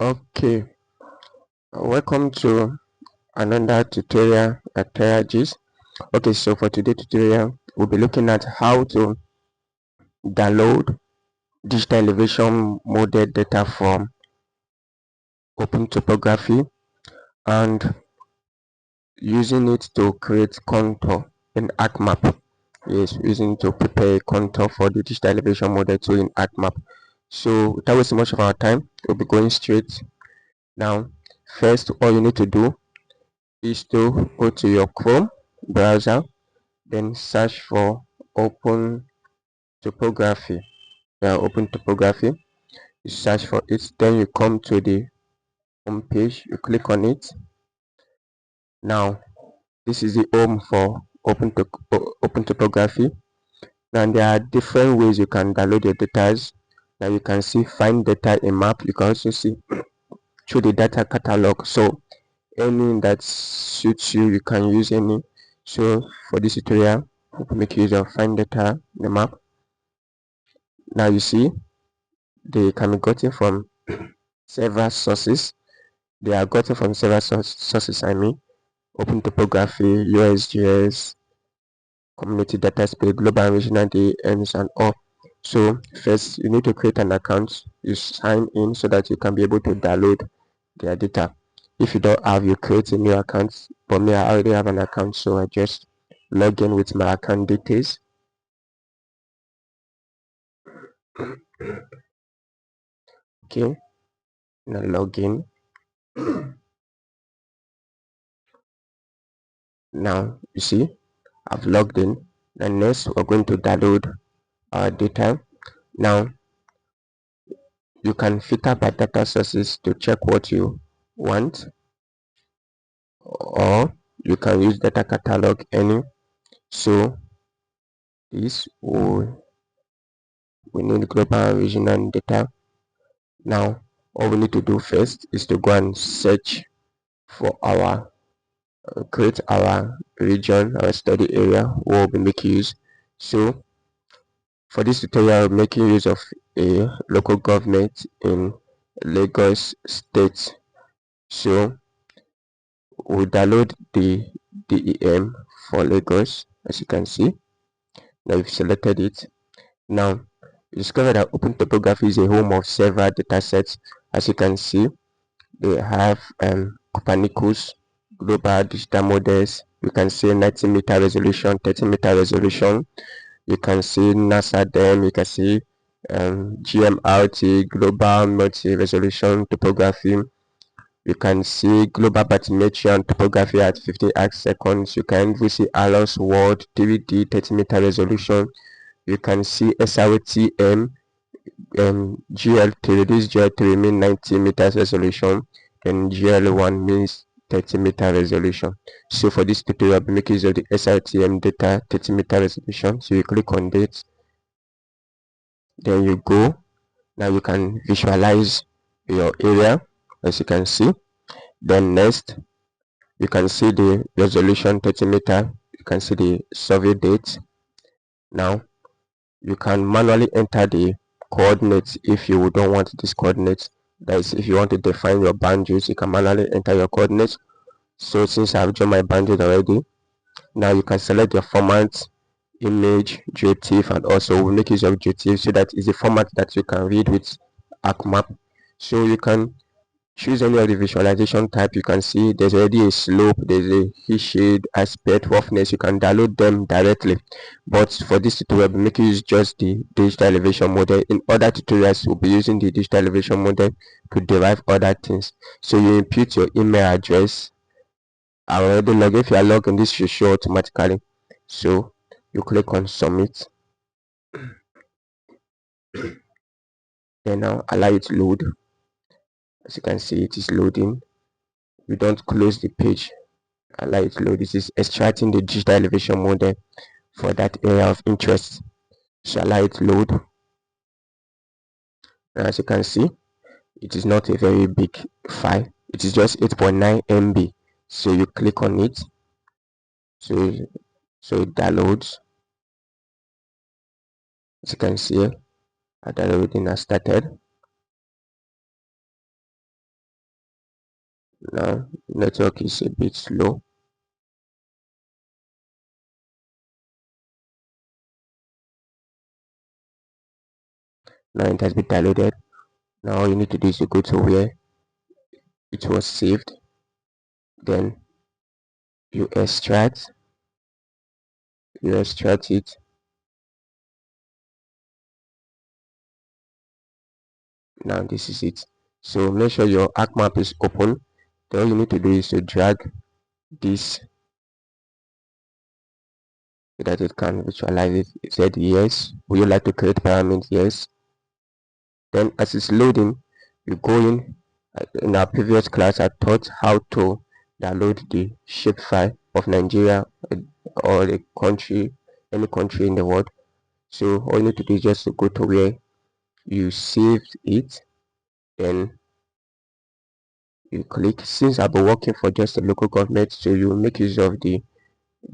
Okay, welcome to another tutorial at TerraGIS. Okay, so for today's tutorial, we'll be looking at how to download digital elevation model data from OpenTopography and using it to create contour in ArcMap. Yes, using to prepare a contour for the digital elevation model tool in ArcMap. So without wasting much of our time, we'll be going straight now. First, all you need to do is to go to your Chrome browser, then search for Open Topography. Open Topography. You search for it, then you come to the home page, you click on it. Now, this is the home for Open Topography. Now, there are different ways you can download your data. Now, you can see find data in map. You can also see through the data catalog. So, any that suits you, you can use any. So, for this tutorial, we'll make use of find data in the map. Now you see they can be gotten from several sources. They are gotten from several sources. I mean, Open Topography, USGS, Community Data Space, Global and Regional DEMs, and all. So first, you need to create an account. You sign in so that you can be able to download their data. If you don't have, you create a new account. For me, I already have an account, so I just log in with my account details. Okay, now log in. Now you see I've logged in. And next we're going to download our data. Now you can filter by data sources to check what you want, or you can use data catalog any. So this we need global and regional data. Now all we need to do first is to go and search for our create our region, our study area where we'll be making use. So for this tutorial, I'm making use of a local government in Lagos State. So we download the DEM for Lagos, as you can see. Now you've selected it. Now you discover that Open Topography is a home of several datasets. As you can see, they have Copernicus, global digital models. You can see 90-meter resolution, 30-meter resolution. You can see NASA DEM, you can see GMRT, global multi-resolution topography. You can see global bathymetry and topography at 50 arc seconds. You can even see Allos World 3D 30-meter resolution. You can see SRTM GL3. This GL3 means 90 meters resolution, and GL1 means 30-meter resolution. So for this tutorial, I'll be making use of the SRTM data 30-meter resolution. So you click on it, then you go. Now you can visualize your area, as you can see. Then next, you can see the resolution 30-meter. You can see the survey date. Now you can manually enter the coordinates if you don't want these coordinates. That is, if you want to define your boundaries, you can manually enter your coordinates. So since I've drawn my boundaries already, now you can select your format, image, GTIF, and also we'll make use of GTIF so that is a format that you can read with ArcMap. So you can choose any of the visualization type. You can see there's already a slope, there's a heat shade, aspect, roughness. You can download them directly, but for this tutorial we'll be making use just the digital elevation model. In other tutorials we'll be using the digital elevation model to derive other things. So you input your email address. I already log. If you are logged in, this should show automatically. So you click on submit, then now allow it to load. As you can see, it is loading. You don't close the page, allow it to load. This is extracting the digital elevation model for that area of interest. So allow it to load. And as you can see, it is not a very big file. It is just 8.9 MB. So you click on it. So it downloads. As you can see, the downloading has started. Now network is a bit slow. Now it has been downloaded. Now all you need to do is to go to where it was saved, then you extract it. Now this is it. So make sure your ArcMap is open. Then all you need to do is to drag this so that it can visualize it. It said yes. Would you like to create pyramid? Yes. Then as it's loading, you go in our previous class I taught how to download the shapefile of Nigeria or the country, any country in the world. So all you need to do is just to go to where you saved it, then you click. Since I've been working for just a local government, so you make use of the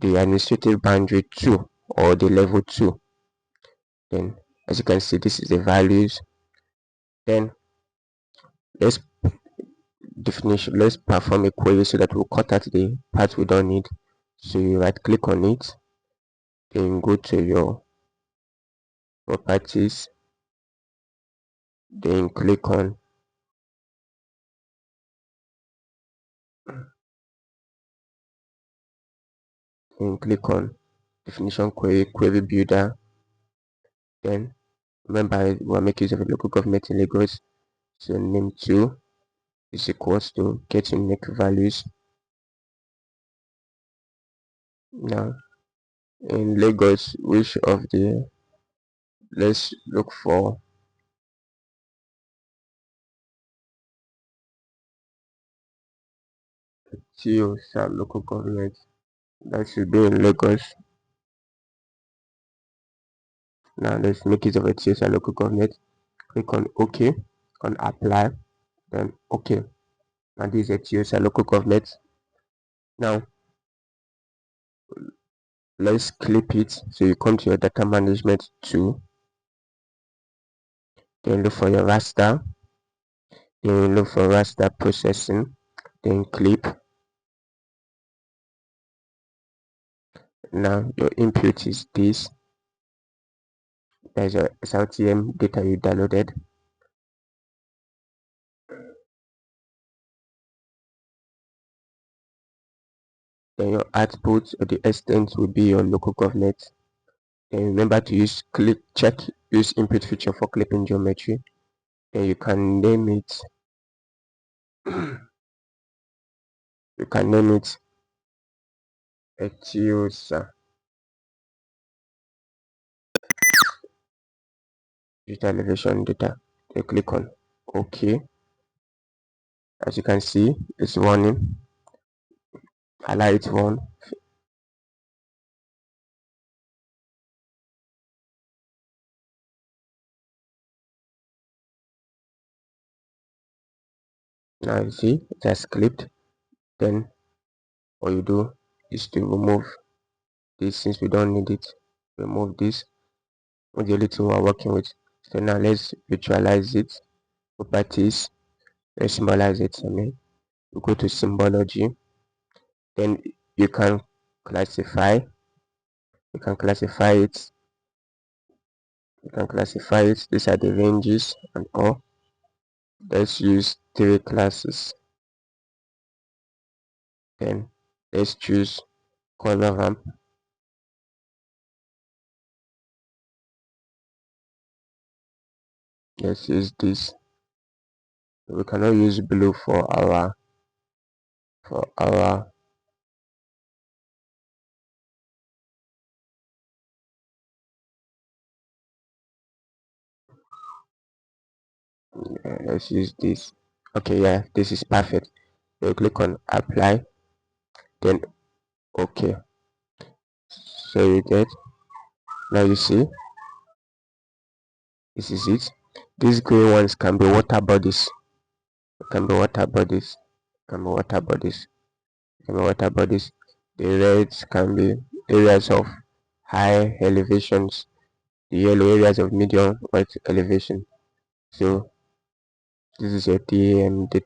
administrative boundary 2 or the level 2. Then as you can see, this is the values. Then let's let's perform a query so that we'll cut out the part we don't need. So you right click on it, then go to your properties, then click on definition query builder. Then remember we're making use of a local government in Lagos, so name 2 is equals to get unique values. Now in Lagos, which of the, let's look for TOSA local government. That should be in Lagos. Now let's make use of a TOSA local government. Click on OK, on apply, then OK. And this is a TOSA local government. Now let's clip it. So you come to your data management tool, then look for your raster, then look for raster processing, then clip. Now your input is this. There's your SRTM data you downloaded. Then your output or the extent will be your local government. Then remember to use use input feature for clipping geometry. Then you can name it Etiosa digital elevation data. Then click on OK. As you can see, it's running. Allow it run. Now you see it has clipped. Then what you do is to remove this since we don't need it. Remove this with the only thing we're working with. So now let's visualize it. Properties. Let's symbolize it. We go to symbology. Then you can classify. You can classify it. These are the ranges and all. Let's use 3 classes. Then let's choose color ramp. Let's use this. We cannot use blue for our let's use this. Okay, yeah, this is perfect. You click on apply, then okay. So you get, now you see this is it. These green ones can be water bodies, can be water bodies, can be water bodies, can be water bodies. The reds can be areas of high elevations, the yellow areas of medium white elevation. So this is your DEM data.